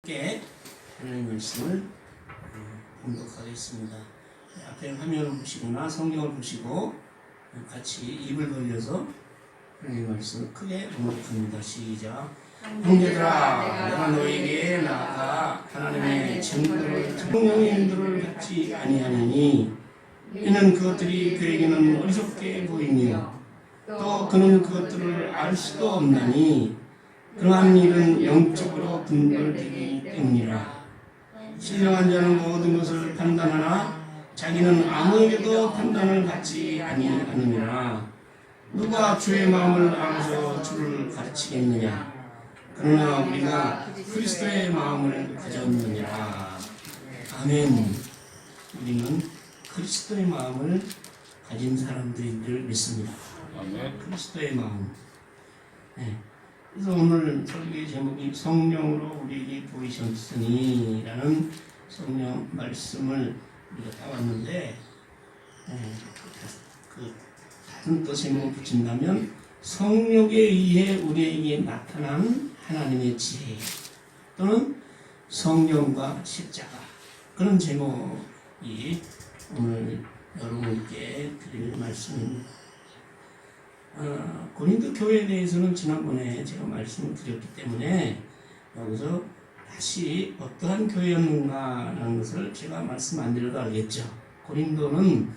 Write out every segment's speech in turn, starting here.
함께 하나님 말씀을 봉독하겠습니다. 앞에 화면을 보시거나 성경을 보시고 같이 입을 벌려서 하나님 말씀을 크게 봉독합니다. 시작. 형제들아, 내가 너에게 나아가 하나님의 증거를 성령의 인도를 받지 아니하니 이는 그것들이 그에게는 어리석게 보이며 또 그는 그것들을 알 수도 없나니 그러한 일은 영적으로 분별되기 때문이라. 신령한 자는 모든 것을 판단하나 자기는 아무에게도 판단을 받지 아니하느니라. 누가 주의 마음을 알아서 주를 가르치겠느냐. 그러나 우리가 그리스도의 마음을 가졌느니라. 아멘. 우리는 그리스도의 마음을 가진 사람들인 줄 믿습니다. 아멘. 그리스도의 마음. 네. 그래서 오늘 설교의 제목이 성령으로 우리에게 보이셨으니 라는 성령 말씀을 우리가 따왔는데 그 다른 또 제목을 붙인다면 성령에 의해 우리에게 나타난 하나님의 지혜 또는 성령과 십자가, 그런 제목이 오늘 여러분께 드릴 말씀입니다. 고린도 교회에 대해서는 지난번에 제가 말씀을 드렸기 때문에 여기서 다시 어떠한 교회였는가라는 것을 제가 말씀 안 드려도 알겠죠. 고린도는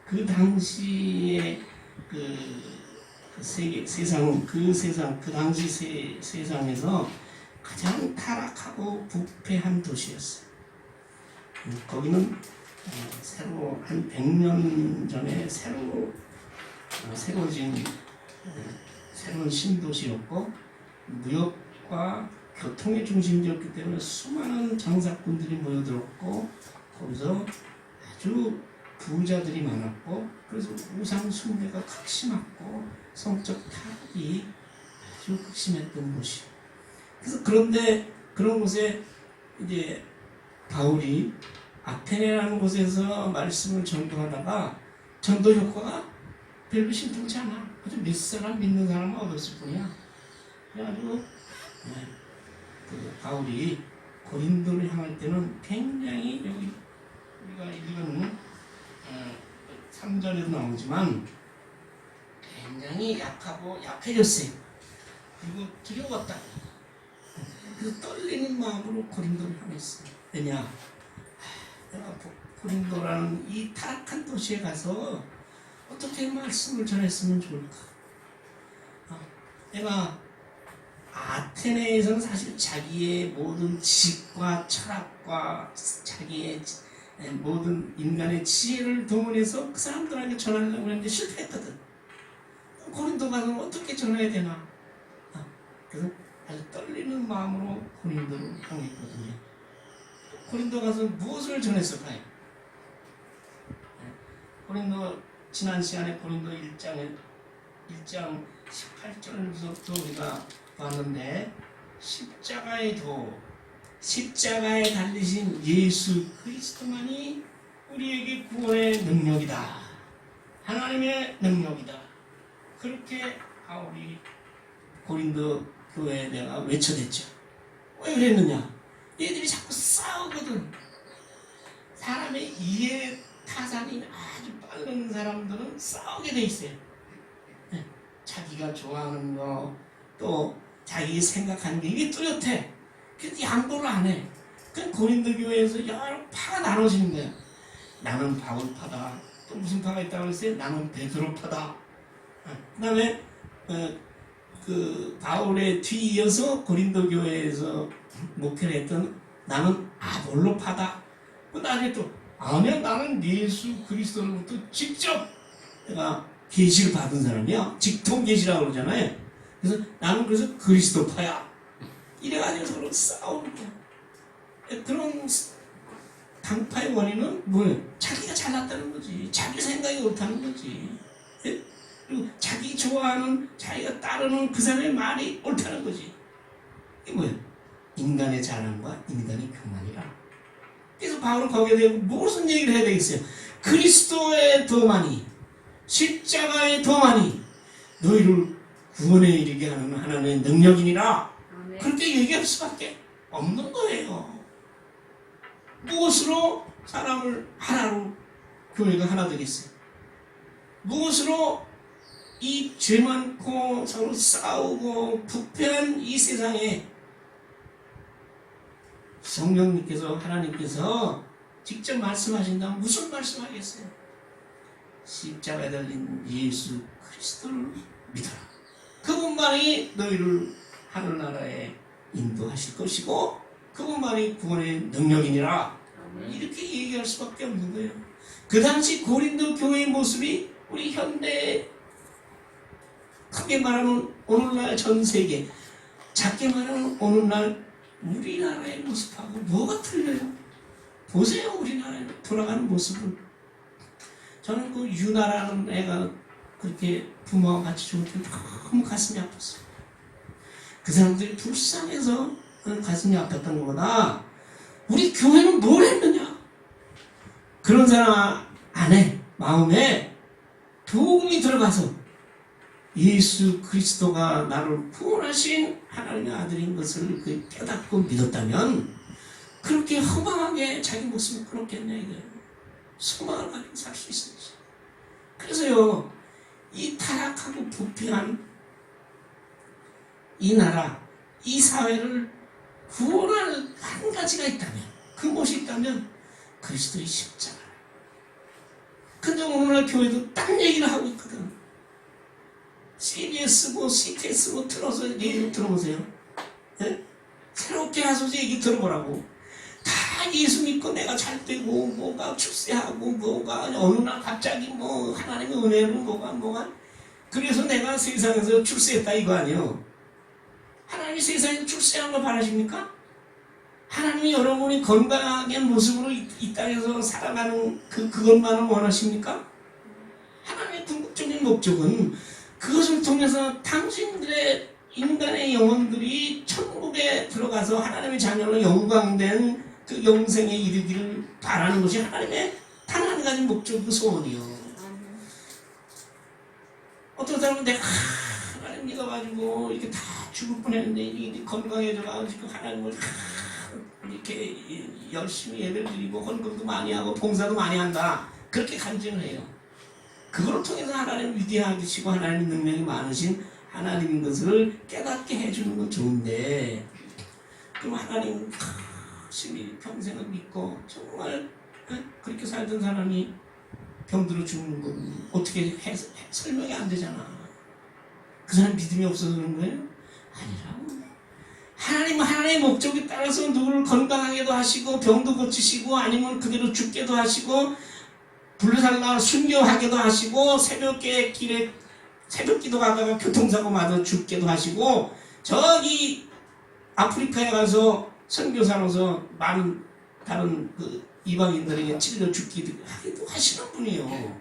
그 당시에 그 당시 세상에서 가장 타락하고 부패한 도시였어요. 거기는 새로 한 100년 전에 새로워진 새로운 신도시였고 무역과 교통의 중심지였기 때문에 수많은 장사꾼들이 모여들었고 거기서 아주 부자들이 많았고 그래서 우상 숭배가 극심했고 성적 타락이 아주 극심했던 곳이에요. 그래서 그런데 그런 곳에 이제 바울이 아테네라는 곳에서 말씀을 전도하다가 전도 효과가 별로 신통치 않아. 그저 몇 사람 믿는 사람은 얻었을 뿐이야. 그래가지고 바울이 고린도를 향할 때는 굉장히 여기 우리가 읽은 3절에도 나오지만 굉장히 약해졌어요. 그리고 두려웠다. 그래서 떨리는 마음으로 고린도를 향했어요. 왜냐? 내가 고린도라는 이 타락한 도시에 가서 어떻게 말씀을 전했으면 좋을까? 내가 아테네에서는 사실 자기의 모든 지식과 철학과 자기의 모든 인간의 지혜를 동원해서 그 사람들에게 전하려고 했는데 실패했거든. 고린도 가서 어떻게 전해야 되나? 그래서 아주 떨리는 마음으로 고린도를 향했거든요. 고린도 가서 무엇을 전했을까요? 고린도 지난 시간에 고린도 1장 18절부터 우리가 봤는데 십자가에 달리신 예수 그리스도만이 우리에게 구원의 능력이다. 하나님의 능력이다. 그렇게 바울이 고린도 교회에 내가 외쳐댔죠. 왜 그랬느냐? 얘들이 자꾸 싸우거든. 사람의 이해 타산이 아주 빠른 사람들은 싸우게 돼 있어요. 자기가 좋아하는 거, 또 자기 생각하는 게 이게 뚜렷해. 그래서 양보를 안 해. 그 고린도 교회에서 여러 파가 나눠지는 거야. 나는 바울파다. 또 무슨 파가 있다고 그랬어요? 나는 베드로파다. 그 다음에 그 바울의 뒤이어서 고린도 교회에서 목회를 했던 나는 아볼로파다. 그 나중에 또 아니야, 나는 예수 그리스도로부터 직접 내가 계시를 받은 사람이야. 직통 계시라고 그러잖아요. 그래서 나는 그래서 그리스도파야. 이래가지고 서로 싸우는 거야. 그런 당파의 원인은 뭐예요? 자기가 잘났다는 거지. 자기 생각이 옳다는 거지. 그리고 자기 좋아하는, 자기가 따르는 그 사람의 말이 옳다는 거지. 이게 뭐예요? 인간의 자랑과 인간의 교만이라. 그래서 바울은 거기에 대해 무슨 얘기를 해야 되겠어요? 그리스도의 더 많이, 십자가의 더 많이 너희를 구원에 이르게 하는 하나님의 능력이니라. 그렇게 얘기할 수밖에 없는 거예요. 무엇으로 사람을 하나로 교회가 하나 되겠어요? 무엇으로 이 죄 많고 서로 싸우고 부패한 이 세상에 성령님께서 하나님께서 직접 말씀하신다면 무슨 말씀하겠어요? 십자가에 달린 예수 그리스도를 믿어라. 그분만이 너희를 하늘나라에 인도하실 것이고 그분만이 구원의 능력이니라. 이렇게 얘기할 수밖에 없는 거예요. 그 당시 고린도 교회의 모습이 우리 현대 크게 말하면 오늘날 전 세계, 작게 말하면 오늘날 우리나라의 모습하고 뭐가 틀려요? 보세요. 우리나라에 돌아가는 모습을. 저는 그 유나라는 애가 그렇게 부모와 같이 죽을 때 너무 가슴이 아팠어요. 그 사람들이 불쌍해서 가슴이 아팠던 것보다 우리 교회는 뭘 했느냐? 그런 사람 안에 마음에 복음이 들어가서 예수 그리스도가 나를 구원하신 하나님의 아들인 것을 깨닫고 믿었다면 그렇게 허망하게 자기 목숨을 끊었겠냐 이거예요. 소망을 가지고 살 수 있었지. 그래서요, 이 타락하고 부패한 이 나라, 이 사회를 구원할 한 가지가 있다면, 그것이 있다면 그리스도의 십자가. 근데 오늘날 교회도 딴 얘기를 하고 있거든. CBS고 CTS고 틀어서 얘기 좀 들어보세요. 네? 새롭게 하소서 얘기 들어보라고. 다 예수 믿고 내가 잘 되고 뭐가 출세하고 뭐가 어느 날 갑자기 뭐 하나님의 은혜로 뭐가 그래서 내가 세상에서 출세했다 이거 아니에요. 하나님이 세상에서 출세한 걸 바라십니까? 하나님이 여러분이 건강하게 모습으로 이 땅에서 살아가는 그것만을 원하십니까? 하나님의 궁극적인 목적은 그것을 통해서 당신들의 인간의 영혼들이 천국에 들어가서 하나님의 자녀로 영광된 그 영생에 이르기를 바라는 것이 하나님의 단 한 가지 목적, 그 소원이요. 어떤 사람은 내가 하나님 믿어가지고 이렇게 다 죽을 뻔했는데 이게 건강해져가지고 하나님을 이렇게 열심히 예배를 드리고 헌금도 많이 하고 봉사도 많이 한다. 그렇게 간증을 해요. 그걸 통해서 하나님 위대하시고 하나님 능력이 많으신 하나님인 것을 깨닫게 해주는 건 좋은데 그럼 하나님 열심히 평생을 믿고 정말 그렇게 살던 사람이 병들어 죽는 건 어떻게 설명이 안 되잖아. 그 사람 믿음이 없어서 그런 거예요? 아니라고. 하나님은 하나님의 목적에 따라서 누구를 건강하게도 하시고 병도 고치시고 아니면 그대로 죽게도 하시고 불러살라 순교하게도 하시고 새벽에 길에 새벽기도 가다가 교통사고 맞아 죽게도 하시고 저기 아프리카에 가서 선교사로서 많은 다른 그 이방인들에게 찔려 죽기도 하기도 하시는 분이에요.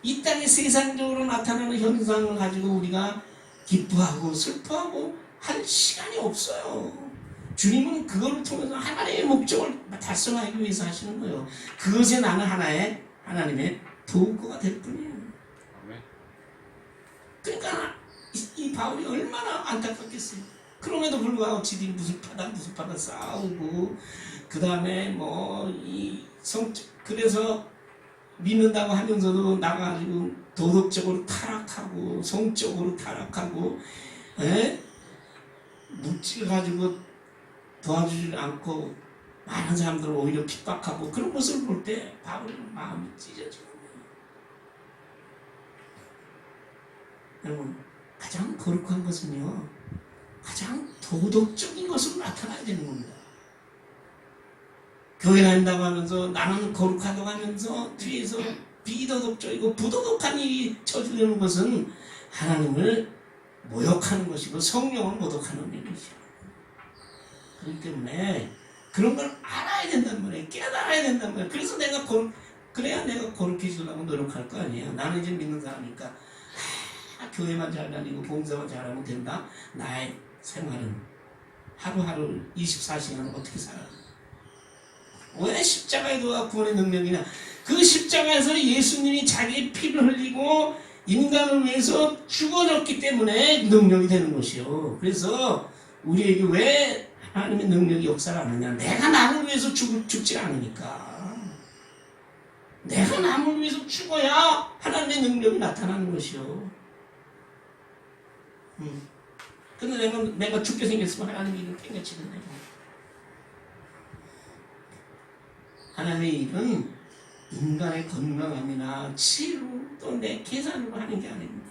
이 땅에 세상적으로 나타나는 현상을 가지고 우리가 기뻐하고 슬퍼하고 할 시간이 없어요. 주님은 그걸 통해서 하나님의 목적을 달성하기 위해서 하시는 거예요. 그것에 나는 하나님의 도구가 될 뿐이에요. 그러니까 이 바울이 얼마나 안타깝겠어요. 그럼에도 불구하고 지들이 무슨 파다 싸우고 그 다음에 그래서 믿는다고 하면서도 나가지고 도덕적으로 타락하고 성적으로 타락하고 묵직을 가지고 도와주지 않고 많은 사람들을 오히려 핍박하고 그런 모습을 볼 때 바울은 마음이 찢어지는 거예요. 여러분, 가장 거룩한 것은요, 가장 도덕적인 것으로 나타나야 되는 겁니다. 교회 다닌다고 하면서 나는 거룩하다고 하면서 뒤에서 비도덕적이고 부도덕한 일이 저지르는 것은 하나님을 모욕하는 것이고 성령을 모독하는 일이죠. 그렇기 때문에 그런 걸 알아야 된단 말이에요. 깨달아야 된단 말이에요. 그래서 그래야 내가 거룩해지려고 노력할 거 아니에요. 나는 이제 믿는 사람이니까 교회만 잘 다니고 봉사만 잘하면 된다. 나의 생활은 하루하루 24시간 어떻게 살아? 왜 십자가에 도와 구원의 능력이냐? 그 십자가에서 예수님이 자기의 피를 흘리고 인간을 위해서 죽어졌기 때문에 능력이 되는 것이요. 그래서 우리에게 왜 하나님의 능력이 역사를 하느냐? 내가 남을 위해서 죽지 않으니까. 내가 남을 위해서 죽어야 하나님의 능력이 나타나는 것이요. 근데 내가 죽게 생겼으면 하나님의 일을 팽개치겠네. 하나님의 일은 인간의 건강함이나 치료 또 내 계산으로 하는 게 아닙니다.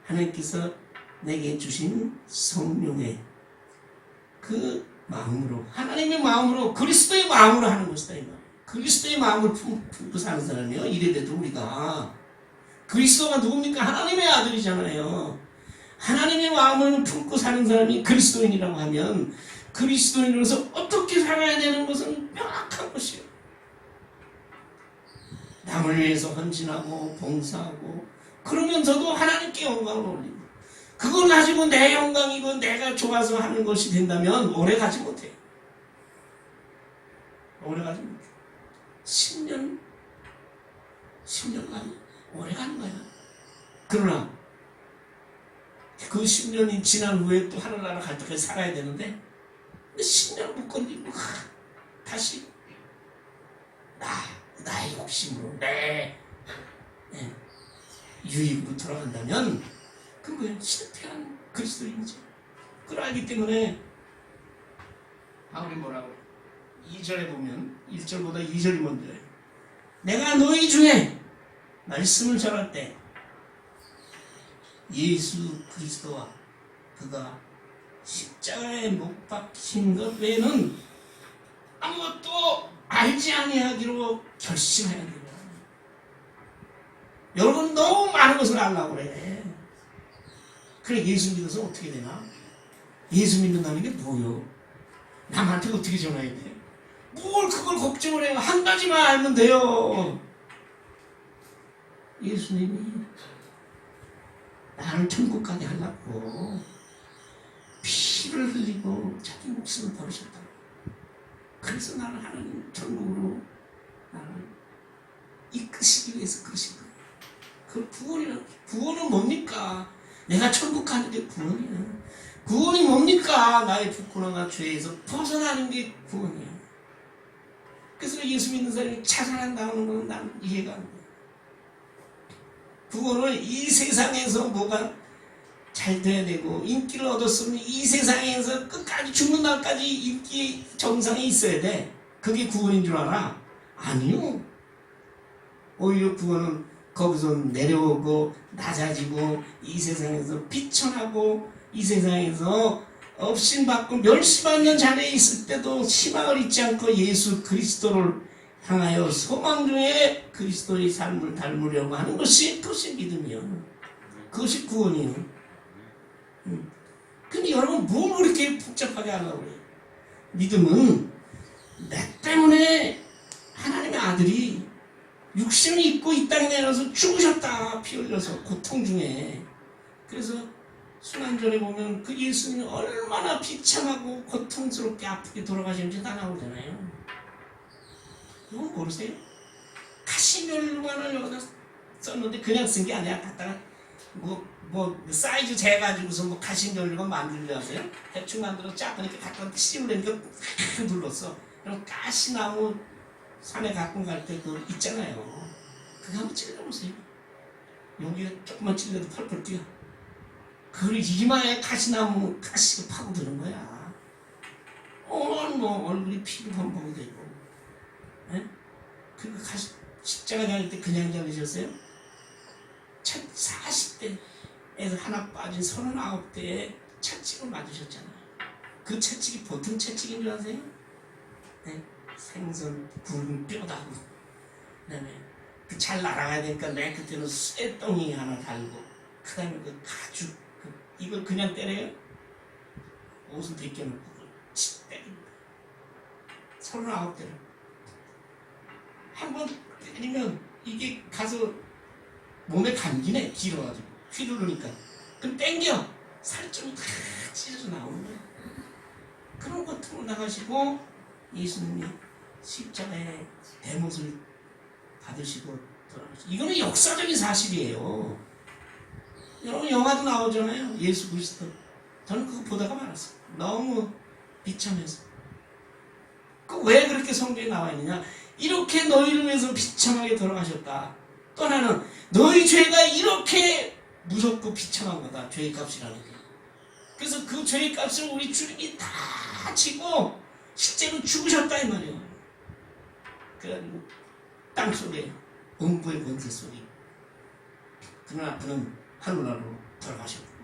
하나님께서 내게 주신 성령의 그 마음으로, 하나님의 마음으로, 그리스도의 마음으로 하는 것이다. 그리스도의 마음을 품고 사는 사람이요. 이래봬도 우리가 그리스도가 누굽니까? 하나님의 아들이잖아요. 하나님의 마음을 품고 사는 사람이 그리스도인이라고 하면 그리스도인으로서 어떻게 살아야 되는 것은 명확한 것이요. 남을 위해서 헌신하고 봉사하고 그러면서도 하나님께 영광을 올리고, 그걸 가지고 내 영광이고 내가 좋아서 하는 것이 된다면 오래 가지 못해요. 오래 가지 못해요. 10년간 오래 가는 거야. 그러나 그 10년이 지난 후에 또 하늘나라 갈 때까지 살아야 되는데 10년 못 건드리고 다시 나의 욕심으로 내 유익으로 돌아간다면 그건 실패한 그리스도인이죠. 그걸 알기 때문에 바울이 뭐라고 2절에 보면 1절보다 2절이 먼저예요. 내가 너희 중에 말씀을 전할 때 예수 그리스도와 그가 십자가에 못 박힌 것 외에는 아무것도 알지 아니하기로 결심해야 됩니다. 여러분 너무 많은 것을 알라고 그래. 그래 예수 믿어서 어떻게 되나? 예수 믿는다는 게 뭐요? 남한테 어떻게 전해야 돼? 뭘 그걸 걱정을 해요? 한 가지만 알면 돼요. 예수님이 나를 천국 가게 하려고 피를 흘리고 자기 목숨을 버리셨다. 그래서 나를 하나님 천국으로 나를 이끄시기 위해서 그러신 거예요. 그 구원은 뭡니까? 내가 천국 가는 게 구원이야. 구원이 뭡니까? 나의 부끄러움과 죄에서 벗어나는 게 구원이야. 그래서 예수 믿는 사람이 자살한다는 건 난 이해가 안 돼. 구원을 이 세상에서 뭐가 잘 돼야 되고 인기를 얻었으면 이 세상에서 끝까지 죽는 날까지 인기 정상에 있어야 돼. 그게 구원인 줄 알아? 아니요. 오히려 구원은 거기서 내려오고 낮아지고 이 세상에서 비천하고 이 세상에서 업신받고 멸시받는 자리에 있을 때도 희망을 잊지 않고 예수 그리스도를 향하여 소망 중에 그리스도의 삶을 닮으려고 하는 것이 그것이 믿음이요. 그것이 구원이요. 근데 여러분 뭘 그렇게 복잡하게 하려고 그래요? 믿음은 내 때문에 하나님의 아들이 육신을 입고 이 땅에 내려서 죽으셨다. 피 흘려서 고통 중에. 그래서 순환절에 보면 그 예수님이 얼마나 비참하고 고통스럽게 아프게 돌아가시는지 다 나오잖아요. 이거 모르세요? 가시멸관을 여기다 썼는데 그냥 쓴 게 아니라 갖다가 사이즈 재가지고서 가시멸관 만들려 하세요? 대충 만들어 작으니까 갖다가 씌우려니까 팍 눌렀어. 그럼 가시나무 산에 가끔 갈 때 그거 있잖아요. 그거 한번 찔러보세요. 여기가 조금만 찔러도 펄펄 뛰어. 그 이마에 가시나무 가시가 파고드는 거야. 얼굴이 피로 범벅이 되고. 네? 그 십자가 다닐 때 그냥 다니셨어요? 40대에서 하나 빠진 39대에 채찍을 맞으셨잖아요. 그 채찍이 보통 채찍인 줄 아세요? 네? 생선 굵은 뼈다고. 그다음에 잘 날아가야 되니까 맨 끝에는 쇠덩이 하나 달고, 그다음에 그 가죽 이걸 그냥 때려요? 옷을 벗겨놓고 그걸 때립니다. 39대를 한 번 때리면 이게 가서 몸에 감기네. 길어가지고 휘두르니까. 그럼 땡겨 살점이 다 찢어져 나오는 거예요. 그런 것으로 나가시고 예수님이 십자가의 대못을 받으시고 돌아가시고. 이거는 역사적인 사실이에요. 여러분 영화도 나오잖아요. 예수 그리스도 저는 그거 보다가 말았어요. 너무 비참해서. 왜 그렇게 성경에 나와 있느냐? 이렇게 너희를 위해서 비참하게 돌아가셨다. 또 하나는 너희 죄가 이렇게 무섭고 비참한 거다. 죄의 값이라는 게. 그래서 그 죄의 값을 우리 주님이 다 지고 실제로 죽으셨다 이 말이에요. 그래가지고 땅속에 음부의 권세 속에 그러나 그는 하늘나라로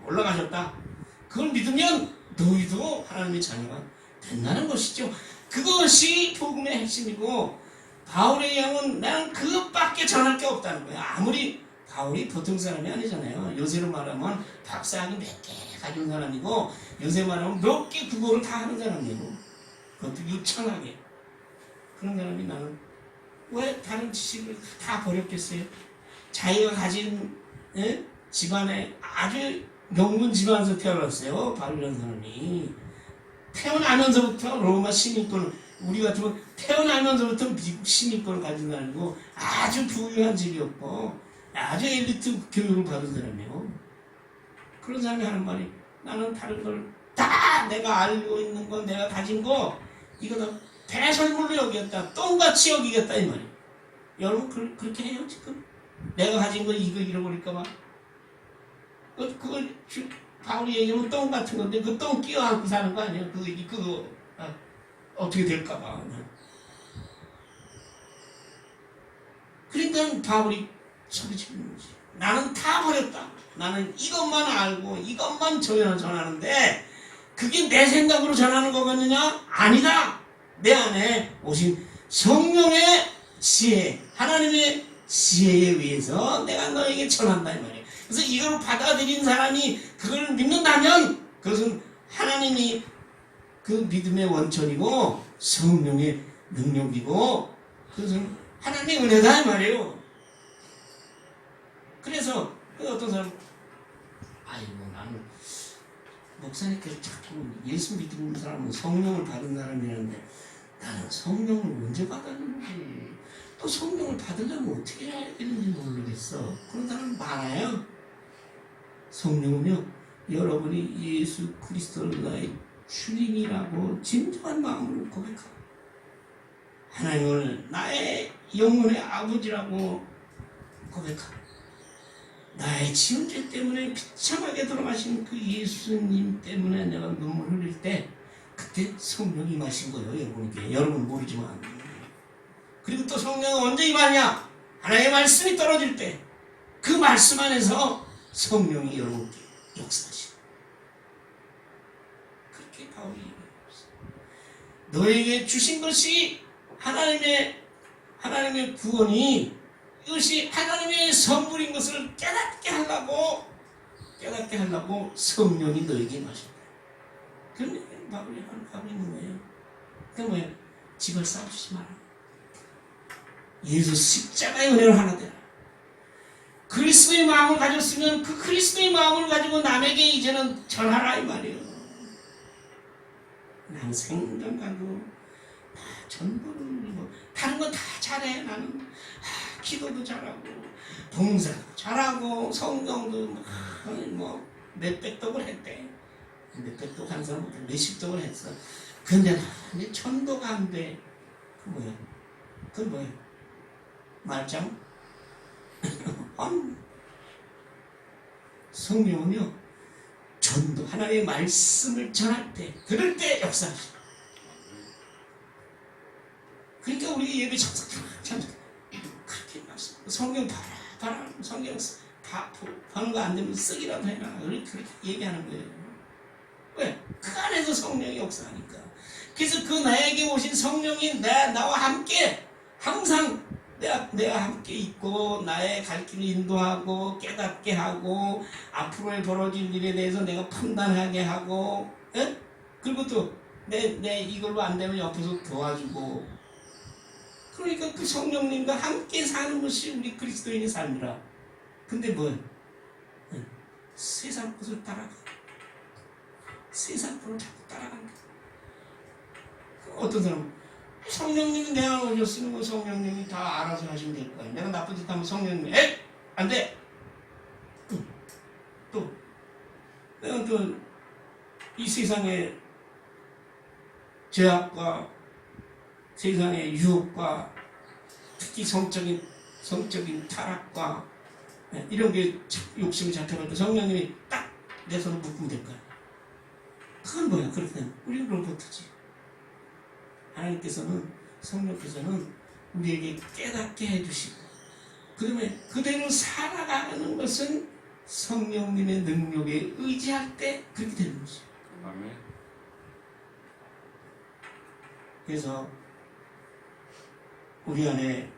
올라가셨다. 그걸 믿으면 너희도 하나님의 자녀가 된다는 것이죠. 그것이 복음의 핵심이고 바울의 양은 나는 그것밖에 전할 게 없다는 거야. 아무리 바울이 보통 사람이 아니잖아요. 요새로 말하면 박사학위 몇 개 가진 사람이고 요새 말하면 몇 개 국어를 다 하는 사람이고 그것도 유창하게 그런 사람이 나는 왜 다른 지식을 다 버렸겠어요? 자기가 가진 집안에 아주 명문 집안에서 태어났어요. 바울이라는 사람이 태어나면서부터 로마 시민권을 우리 같으면 태어나면서부터 미국 시민권을 가진 사람이고 아주 부유한 집이었고 아주 엘리트 교육을 받은 사람이에요. 그런 사람이 하는 말이 나는 다른 걸 다 내가 알고 있는 거 내가 가진 거 이거 다 배설물로 여기겠다. 똥같이 여기겠다 이 말이에요. 여러분 그렇게 해요 지금? 내가 가진 거 이거 잃어버릴까 봐. 그걸 바울이 얘기하면 똥 같은 건데 그 똥 끼워안고 사는 거 아니에요? 그거 어떻게 될까 봐. 그러니까 바울이 소리치는 거지. 나는 다 버렸다. 나는 이것만 알고 이것만 전하는데 그게 내 생각으로 전하는 거겠느냐? 아니다. 내 안에 오신 성령의 지혜, 하나님의 지혜에 의해서 내가 너에게 전한다 이 말이에요. 그래서 이걸 받아들인 사람이 그걸 믿는다면 그것은 하나님이 그 믿음의 원천이고 성령의 능력이고 그것은 하나님의 은혜다 이 말이에요. 그래서 어떤 사람 아이고 나는 목사님께서 자꾸 예수 믿는 사람은 성령을 받은 사람이라는데 나는 성령을 언제 받았는지 또 성령을 받으려면 어떻게 해야 되는지 모르겠어. 그런 사람 많아요. 성령은요 여러분이 예수 그리스도를 나의 주님이라고 진정한 마음으로 고백하고 하나님을 나의 영혼의 아버지라고 고백하고 나의 지은 죄 때문에 비참하게 돌아가신 그 예수님 때문에 내가 눈물 흘릴 때 그때 성령이 임하신 거예요. 여러분에게. 여러분은 모르지만. 그리고 또 성령은 언제 임하냐? 하나님의 말씀이 떨어질 때 그 말씀 안에서 성령이 여러분께 역사하시고 그렇게 바울이 얘기했어요. 너에게 주신 것이 하나님의 구원이 이것이 하나님의 선물인 것을 깨닫게 하려고 성령이 너에게 마셨다. 그런 바울이 하고 있는 거예요. 그게 뭐예요? 집을 쌓아주지 마라. 예수 십자가의 은혜를 하나 되라. 그리스도의 마음을 가졌으면 그 그리스도의 마음을 가지고 남에게 이제는 전하라 이 말이에요. 난 생각하고 다 전부를 뭐 다른 건 다 잘해. 나는 기도도 잘하고 봉사도 잘하고 성경도 뭐 몇백 독을 했대. 몇백 독 한 사람부터 몇십 독을 했어. 근데 나 천도가 안 돼. 그건 뭐야? 말장? 성령은요 전도 하나님의 말씀을 전할 때 들을 때 역사하시죠. 그러니까 우리 예배 참 그렇게 말씀 성경 봐라 성경 보는 거 안 되면 쓰기라도 해라 그렇게 얘기하는 거예요. 왜? 그 안에서 성령이 역사하니까. 그래서 그 나에게 오신 성령이 나와 함께 항상 내가 함께 있고 나의 갈 길을 인도하고 깨닫게 하고 앞으로의 벌어질 일에 대해서 내가 판단하게 하고 그리고 또 내 이걸로 안 되면 옆에서 도와주고 그러니까 그 성령님과 함께 사는 것이 우리 그리스도인의 삶이라. 근데 뭐예요? 세상 것을 따라가. 세상 것을 자꾸 따라간다. 어떤 사람은 성령님이 내 안에 오셨으면 성령님이 다 알아서 하시면 될 거야. 내가 나쁜 짓 하면 성령님이 안 돼. 또 내가 또 이 세상의 죄악과 세상의 유혹과 특히 성적인 타락과 이런 게 욕심이 잡혀갈 때 성령님이 딱 내 손을 묶으면 될 거야. 그건 뭐야? 그렇게 되면 우리는 로봇이지. 하나님께서는 성령께서는 우리에게 깨닫게 해주시고 그다음에 그대로 살아가는 것은 성령님의 능력에 의지할 때 그렇게 되는 것이에요. 아멘. 그래서 우리 안에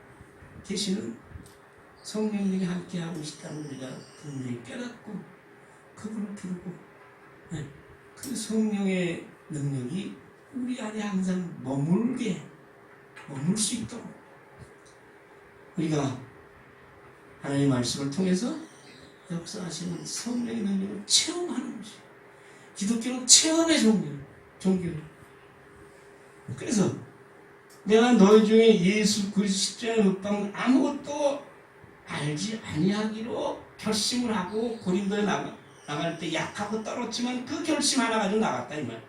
계시는 성령님이 함께하고 있다는 우리가 분명히 깨닫고 그분을 부르고 그 성령의 능력이 우리 안에 항상 머물 수 있도록 우리가 하나님의 말씀을 통해서 역사하시는 성령의 능력을 체험하는 것이에요. 기독교는 체험의 종교예요. 그래서 내가 너희 중에 예수 그리스도 십자가에 못 박은 아무것도 알지 아니하기로 결심을 하고 고린도에 나갈 때 약하고 떨었지만 그 결심 하나 가지고 나갔다 이 말.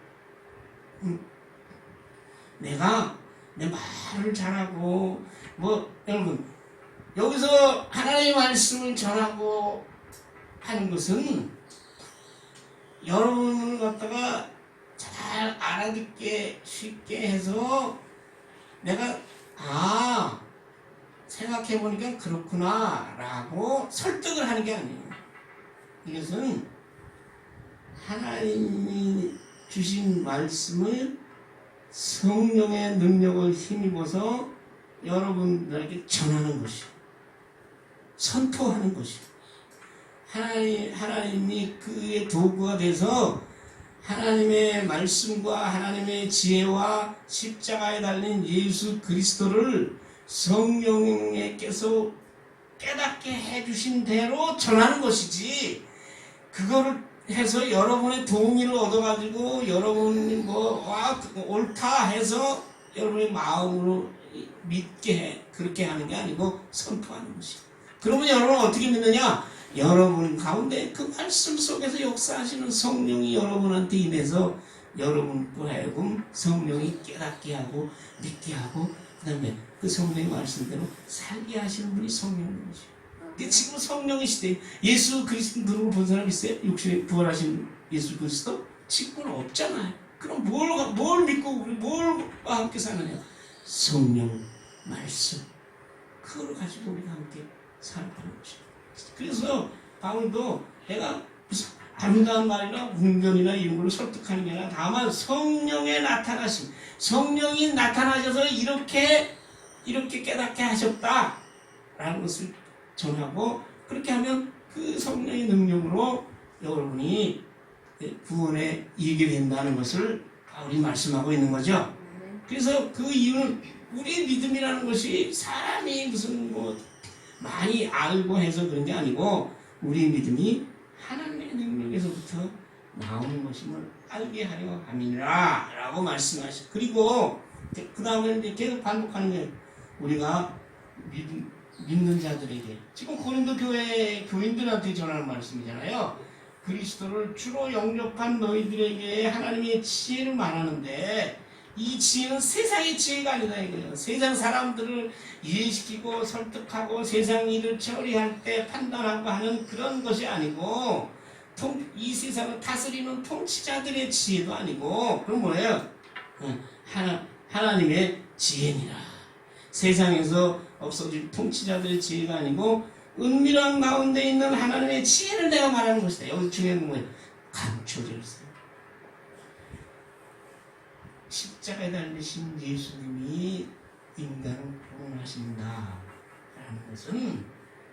내가 내 말을 잘하고 여러분 여기서 하나님의 말씀을 전하고 하는 것은 여러분을 갖다가 잘 알아듣게 쉽게 해서 내가 생각해보니까 그렇구나 라고 설득을 하는 게 아니에요. 이것은 하나님이 주신 말씀을 성령의 능력을 힘입어서 여러분들에게 전하는 것이요. 선포하는 것이요. 하나님이 그의 도구가 돼서 하나님의 말씀과 하나님의 지혜와 십자가에 달린 예수 그리스도를 성령께서 깨닫게 해주신 대로 전하는 것이지 그거를 해서 여러분의 동의를 얻어가지고 여러분이 옳다 해서 여러분의 마음으로 믿게 그렇게 하는 게 아니고 선포하는 것이에요. 그러면 여러분은 어떻게 믿느냐? 여러분 가운데 그 말씀 속에서 역사하시는 성령이 여러분한테 임해서 여러분과 하여금 성령이 깨닫게 하고 믿게 하고 그 다음에 그 성령의 말씀대로 살게 하시는 분이 성령님이시죠. 근데 지금 성령의 시대에 예수 그리스도 누구를 본 사람 있어요? 육신에 부활하신 예수 그리스도? 지금은 없잖아요. 그럼 뭘 믿고 우리 뭘과 함께 사느냐? 성령 말씀 그걸 가지고 우리가 함께 살아가는 것이죠. 그래서 바울도 내가 무슨 아름다운 말이나 운전이나 이런 걸로 설득하는 게 아니라 다만 성령의 나타나심 성령이 나타나셔서 이렇게 깨닫게 하셨다라는 것을 전하고 그렇게 하면 그 성령의 능력으로 여러분이 구원에 이르게 된다는 것을 바울이 말씀하고 있는 거죠. 그래서 그 이유는 우리의 믿음이라는 것이 사람이 무슨 많이 알고 해서 그런 게 아니고 우리의 믿음이 하나님의 능력에서부터 나오는 것임을 알게 하려 함이라 라고 말씀하시죠. 그리고 그 다음에 이제 계속 반복하는 게 우리가 믿는 자들에게 지금 고린도 교회 교인들한테 전하는 말씀이잖아요. 그리스도를 주로 영접한 너희들에게 하나님의 지혜를 말하는데 이 지혜는 세상의 지혜가 아니다 이거예요. 세상 사람들을 이해시키고 설득하고 세상 일을 처리할 때 판단하고 하는 그런 것이 아니고 이 세상을 다스리는 통치자들의 지혜도 아니고 그럼 뭐예요? 하나님의 지혜니라. 세상에서 없어질 통치자들의 지혜가 아니고 은밀한 가운데 있는 하나님의 지혜를 내가 말하는 것이다. 여기 중요한 건 뭐예요? 감춰져 있어요. 십자가에 달리신 예수님이 인간을 구원하신다 라는 것은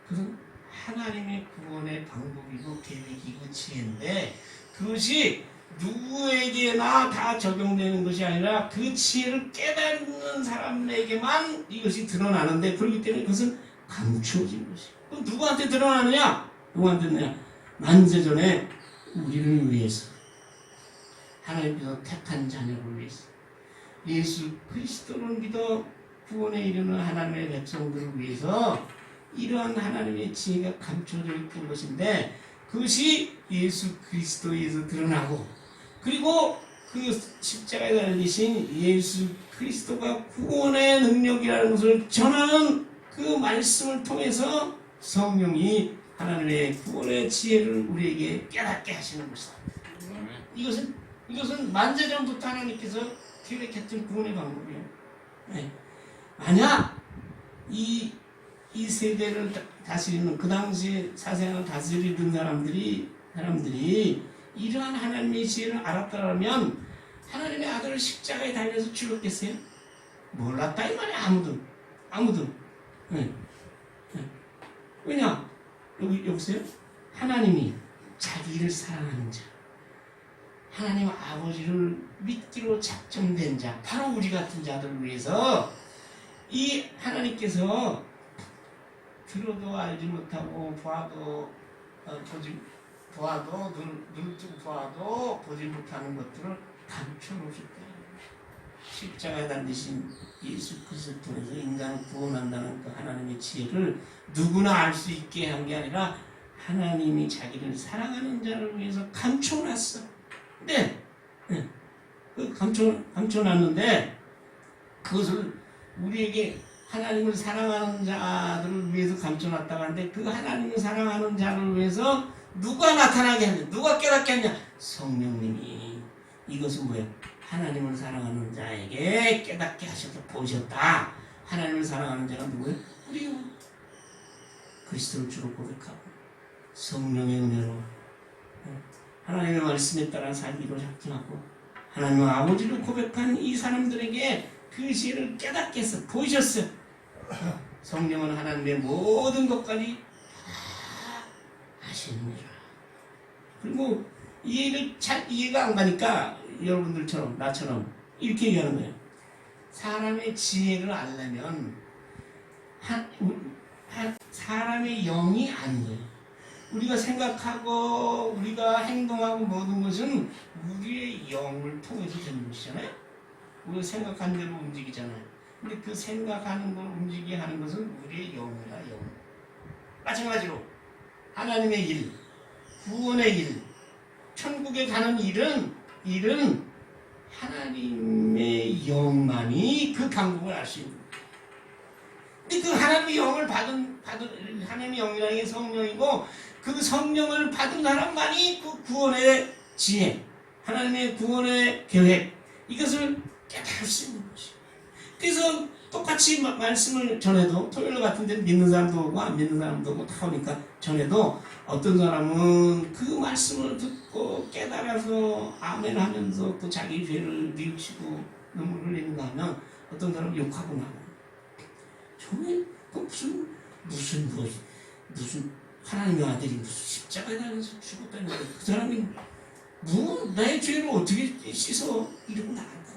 그것은 하나님의 구원의 방법이고 계획이고 지혜인데 그것이 누구에게나 다 적용되는 것이 아니라 그 지혜를 깨닫는 사람에게만 이것이 드러나는데 그렇기 때문에 그것은 감추어진 것이에요. 그럼 누구한테 드러나느냐? 누구한테 드러나느냐? 만세전에 우리를 위해서 하나님께서 택한 자녀를 위해서 예수 그리스도를 믿어 구원에 이르는 하나님의 백성들을 위해서 이러한 하나님의 지혜가 감춰져 있던 것인데 그것이 예수 그리스도에서 드러나고 그리고 그 십자가에 달리신 예수 그리스도가 구원의 능력이라는 것을 전하는 그 말씀을 통해서 성령이 하나님의 구원의 지혜를 우리에게 깨닫게 하시는 것이다. 이것은 만세전부터 하나님께서 계획했던 구원의 방법이에요. 네. 만약 이 세대를 다스리는 그 당시에 사생을 다스리던 사람들이 이러한 하나님의 지혜를 알았다면 하나님의 아들을 십자가에 달려서 죽였겠어요? 몰랐다 이 말이야. 아무도. 네. 왜냐? 여기 보세요. 하나님이 자기를 사랑하는 자, 하나님 아버지를 믿기로 작정된 자, 바로 우리 같은 자들을 위해서 이 하나님께서 들어도 알지 못하고 보아도 눈을 뜨고 보아도 보지 못하는 것들을 감춰놓으셨다. 십자가에 달리신 예수 그리스도를 통해서 인간을 구원한다는 그 하나님의 지혜를 누구나 알 수 있게 한 게 아니라 하나님이 자기를 사랑하는 자를 위해서 감춰놨어. 네. 그 감춰놨는데 그것을 우리에게 하나님을 사랑하는 자들을 위해서 감춰놨다고 하는데 그 하나님을 사랑하는 자를 위해서 누가 나타나게 하냐? 누가 깨닫게 하냐? 성령님이. 이것은 뭐예요? 하나님을 사랑하는 자에게 깨닫게 하셔서 보셨다. 하나님을 사랑하는 자가 누구예요? 우리요. 그리스도를 주로 고백하고 성령의 은혜로 하나님의 말씀에 따라 살기로 작정하고 하나님의 아버지를 고백한 이 사람들에게 그 지혜를 깨닫게 해서 보이셨어요. 성령은 하나님의 모든 것까지 다 하시느니라. 그리고 이해가 안 가니까 여러분들처럼 나처럼 이렇게 얘기하는 거예요. 사람의 지혜를 알려면 사람의 영이 아니에요. 우리가 생각하고 우리가 행동하고 모든 것은 우리의 영을 통해서 되는 것이잖아요. 우리가 생각한 대로 움직이잖아요. 근데 그 생각하는 걸 움직이게 하는 것은 우리의 영이라 영. 마찬가지로 하나님의 일, 구원의 일, 천국에 가는 일은 하나님의 영만이 그 강국을 알 수 있는 거예요. 근데 그 하나님의 영을 받은 하나님의 영이라는 게 성령이고 그 성령을 받은 사람만이 그 구원의 지혜, 하나님의 구원의 계획 이것을 깨달을 수 있는 것이에요. 그래서 똑같이 말씀을 전해도 토요일 같은 데는 믿는 사람도 오고 안 믿는 사람도 오고 다 오니까 전해도 어떤 사람은 그 말씀을 듣고 깨달아서 아멘 하면서 또 자기 죄를 뉘우치고 눈물 흘리는가 하면 어떤 사람은 욕하고 나와요. 저는 무슨 하나님의 아들이 무슨 십자가에 달려서 죽었다는 거예요. 그 사람이 나의 죄를 어떻게 씻어 이러고 나간다.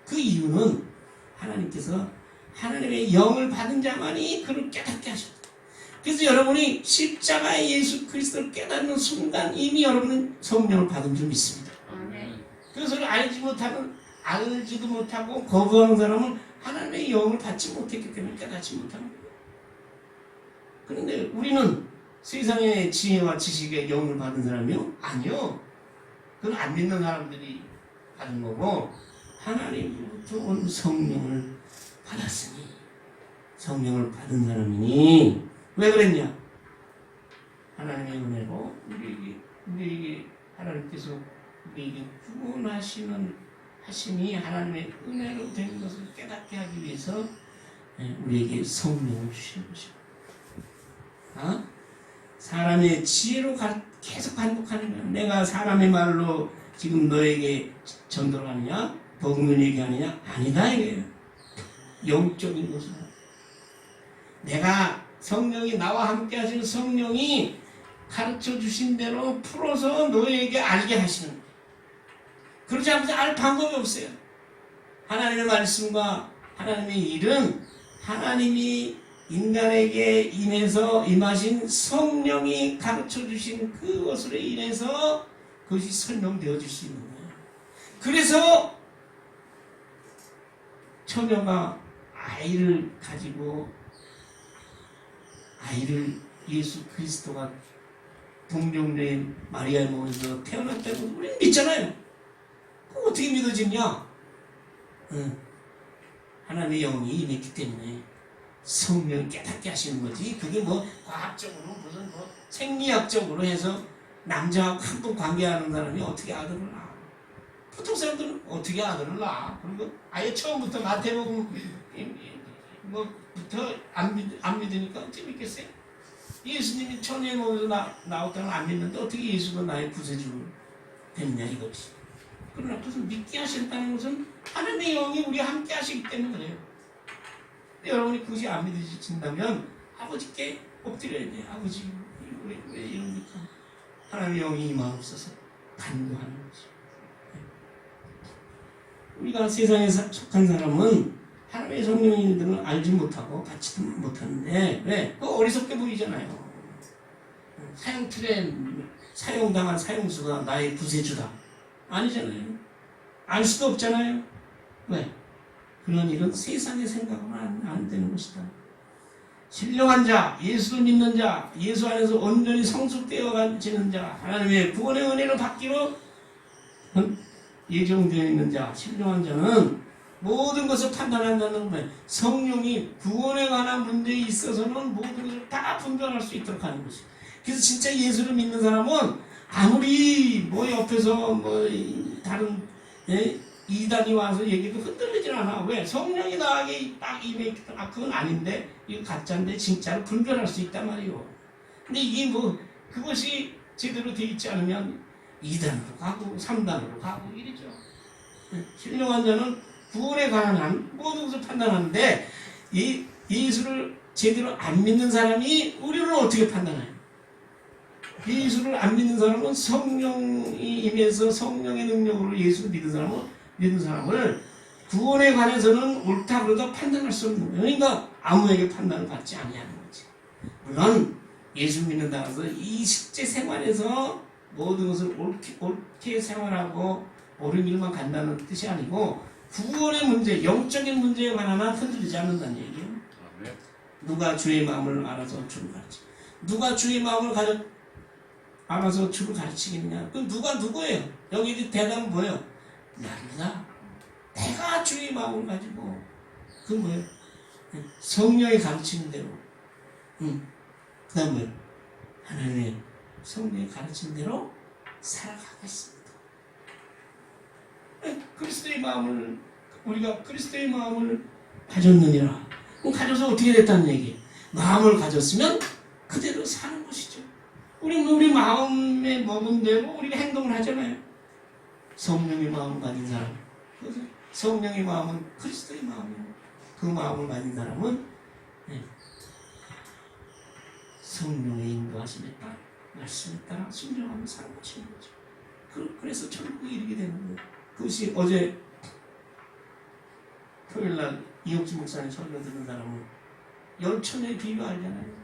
그 이유는 하나님께서 하나님의 영을 받은 자만이 그를 깨닫게 하셨다. 그래서 여러분이 십자가의 예수 그리스도를 깨닫는 순간 이미 여러분은 성령을 받은 줄 믿습니다. 그것을 알지도 못하고 거부하는 사람은 하나님의 영을 받지 못했기 때문에 깨닫지 못하는 거예요. 그런데 우리는 세상의 지혜와 지식의 영을 받은 사람이요? 아니요. 그건 안 믿는 사람들이 받은 거고 하나님으로부터 온 성령을 받았으니 성령을 받은 사람이니 왜 그랬냐? 하나님의 은혜로 우리에게 하나님께서 우리에게 구원하심이 하나님의 은혜로 된 것을 깨닫게 하기 위해서 우리에게 성령을 주신 것입니다. 사람의 지혜로 계속 반복하는 거야. 내가 사람의 말로 지금 너에게 전도를 하느냐? 복음을 얘기하느냐? 아니다 이거예요. 영적인 것은 내가 성령이 나와 함께 하시는 성령이 가르쳐 주신 대로 풀어서 너에게 알게 하시는 거예요. 그렇지 않고서 알 방법이 없어요. 하나님의 말씀과 하나님의 일은 하나님이 인간에게 인해서 임하신 성령이 가르쳐 주신 그것으로 인해서 그것이 설명되어질 수 있는 거예요. 그래서 처녀가 아이를 가지고 아이를 예수 그리스도가 동정녀인 마리아의 몸에서 태어났다고 우리는 믿잖아요. 어떻게 믿어지냐? 하나님의 영이 임했기 때문에 성령이 깨닫게 하시는 거지. 그게 뭐 과학적으로 무슨 뭐 생리학적으로 해서 남자하고 한 번 관계하는 사람이 어떻게 아들을 낳아? 보통 사람들은 어떻게 아들을 낳아? 그리고 아예 처음부터 마태복음 뭐부터 안 믿으니까 어떻게 믿겠어요? 예수님이 천의 몸에서 나왔다는 안 믿는데 어떻게 예수가 나의 구세주가 됐냐 이거지. 그러나 그것은 믿게 하신다는 것은 하나님의 영이 우리와 함께 하시기 때문에 그래요. 근데 여러분이 그것이 안 믿어진다면 아버지께 엎드려야 돼. 아버지 왜 이럽니까? 하나님의 영이 임하옵소서 간구하는 거지. 우리가 세상에 속한 사람은 하나님의 성령님들은 알지 못하고 받지도 못하는데 왜? 그거 어리석게 보이잖아요. 사형틀에 사용당한 사형수가 나의 구세주다. 아니잖아요. 알 수도 없잖아요. 왜? 그런 일은 세상의 생각은 안 되는 것이다. 신령한 자, 예수를 믿는 자, 예수 안에서 온전히 성숙되어가지는 자, 하나님의 구원의 은혜를 받기로 예정되어 있는 자, 신령한 자는 모든 것을 판단한다는 거예요. 성령이 구원에 관한 문제에 있어서는 모든 것을 다 분별할 수 있도록 하는 것이에요. 그래서 진짜 예수를 믿는 사람은 아무리 뭐 옆에서 뭐 다른 이단이 와서 얘기도 흔들리질 않아. 왜? 성령이 나에게 딱 임해 있기 때문에 그건 아닌데 이거 가짜인데 진짜로 분별할 수 있단 말이에요. 근데 이게 뭐 그것이 제대로 되어 있지 않으면 2단으로 가고 3단으로 가고 이러죠. 신령한 자는 구원에 관한 모든 것을 판단하는데 예수를 제대로 안 믿는 사람이 우리를 어떻게 판단해요? 예수를 안 믿는 사람은 성령이 임해서 성령의 능력으로 예수를 믿는 사람을 구원에 관해서는 옳다 그러다 판단할 수 없는 거예요. 그러니까 아무에게 판단을 받지 아니하는 거지. 물론 예수 믿는다고 해서 이 실제 생활에서 모든 것을 옳게 생활하고 옳은 길만 간다는 뜻이 아니고 구원의 문제, 영적인 문제에 관한 흔들리지 않는다는 얘기예요. 누가 주의 마음을 알아서 주를 가르치? 누가 주의 마음을 알아서 주를 가르치겠냐? 그럼 누가 누구예요? 여기 대답은 뭐예요? 나입니다. 내가 주의 마음을 가지고 그 뭐예요? 성령이 가르치는 대로 그 다음 뭐예요? 하나님의 성령이 가르치는 대로 살아가겠습니다. 그리스도의 마음을 우리가 그리스도의 마음을 가졌느니라. 그럼 가져서 어떻게 됐다는 얘기예요? 마음을 가졌으면 그대로 사는 것이죠. 우리 마음에 먹은 대로 우리가 행동을 하잖아요. 성령의 마음을 가진 사람. 그래서 성령의 마음은 그리스도의 마음이에요. 그 마음을 가진 사람은 성령의 인도하심에 따라 말씀에 따라 순종하며 사는 것인 거죠. 그래서 천국에 이르게 되는 거예요. 그것이 어제 토요일날 이옥주 목사님 설교 듣는 사람은 열처녀의 비유 알잖아요.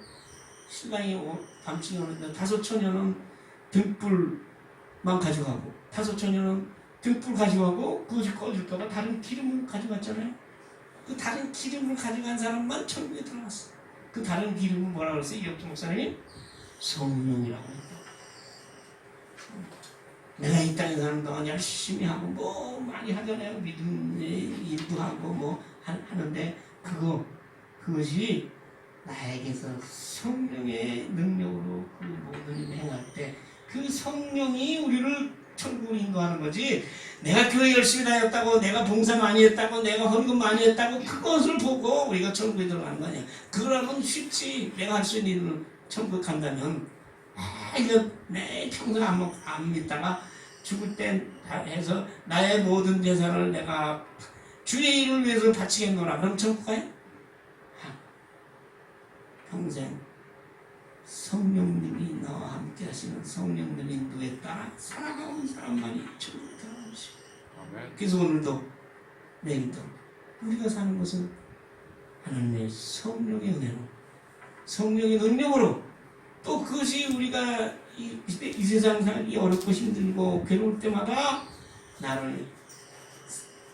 신랑이 밤중에 오는데 5처녀는 등불만 가져가고 5처녀는 등불 가져가고 그것이 꺼질까봐 다른 기름을 가져갔잖아요. 그 다른 기름을 가져간 사람만 천국에 들어갔어요. 그 다른 기름은 뭐라고 그랬어요? 이옥주 목사님이 성령이라고 했다. 내가 이 땅에 사는 동안 열심히 하고 뭐 많이 하잖아요. 믿음의 일도 하고 뭐 하는데 그것이 나에게서 성령의 능력으로 그 모든 일을 행할 때 그 성령이 우리를 천국으로 인도하는 거지. 내가 교회 열심히 다녔다고, 내가 봉사 많이 했다고, 내가 헌금 많이 했다고 그것을 보고 우리가 천국에 들어가는 거 아니야. 그러면 쉽지. 내가 할 수 있는 일을 천국 간다면 이거 내 평생 안 믿다가 죽을 때 해서 나의 모든 재산을 내가 주의 일을 위해서 바치겠노라. 그럼 천국 가요? 평생 성령님이 나와 함께 하시는 성령님 인도에 따라 살아가는 사람만이 천국에 들어가는 것이에요. 그래서 오늘도 내일도 우리가 사는 것은 하나님의 성령의 은혜로 성령의 능력으로 또 그것이 우리가 이 세상 살기 어렵고 힘들고 괴로울 때마다 나를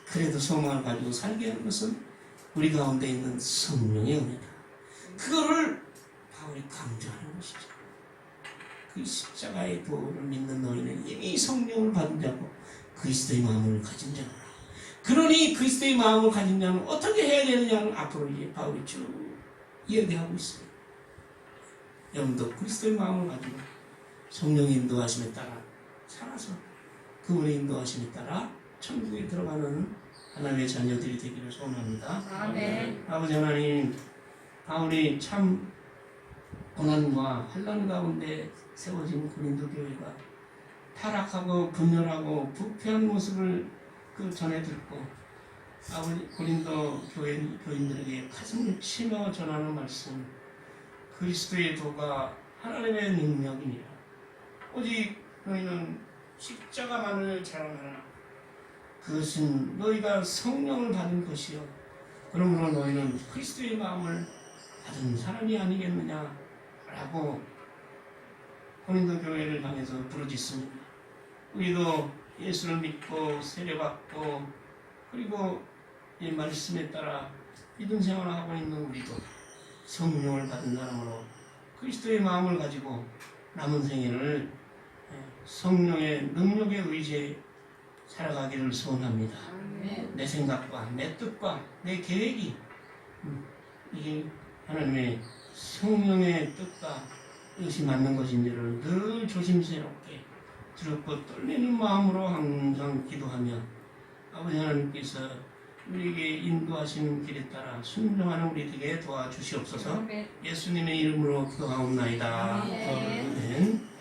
그래도 소망을 가지고 살게 하는 것은 우리 가운데 있는 성령의 은혜다. 그거를 바울이 강조하는 것이죠. 그 십자가의 도를 믿는 너희는 이미 성령을 받은 자고 그리스도의 마음을 가진 자라. 그러니 그리스도의 마음을 가진 자는 어떻게 해야 되느냐는 앞으로 이제 바울이 쭉 이야기하고 있어요. 여러분도 그리스도의 마음을 가지고 성령의 인도하심에 따라 살아서 그분의 인도하심에 따라 천국에 들어가는 하나님의 자녀들이 되기를 소원합니다. 아멘. 아버지 하나님, 바울이 참 고난과 환난 가운데 세워진 고린도 교회가 타락하고 분열하고 부패한 모습을 그 전해 듣고 아버지 고린도 교인들에게 가슴을 치며 전하는 말씀, 그리스도의 도가 하나님의 능력이니라. 오직 너희는 십자가만을 자랑하라. 그것은 너희가 성령을 받은 것이요, 그러므로 너희는 그리스도의 마음을 받은 사람이 아니겠느냐 라고 고린도 교회를 향해서 부르짖습니다. 우리도 예수를 믿고 세례받고 그리고 이 말씀에 따라 믿음 생활을 하고 있는 우리도 성령을 받은 사람으로 그리스도의 마음을 가지고 남은 생애를 성령의 능력에 의지해 살아가기를 소원합니다. 내 생각과 내 뜻과 내 계획이 이게 하나님의 성령의 뜻과 이것이 맞는 것인지를 늘 조심스럽게 두렵고 떨리는 마음으로 항상 기도하며 아버지 하나님께서 우리에게 인도하시는 길에 따라 순종하는 우리 되게 도와주시옵소서. 예수님의 이름으로 기도하옵나이다. 아멘.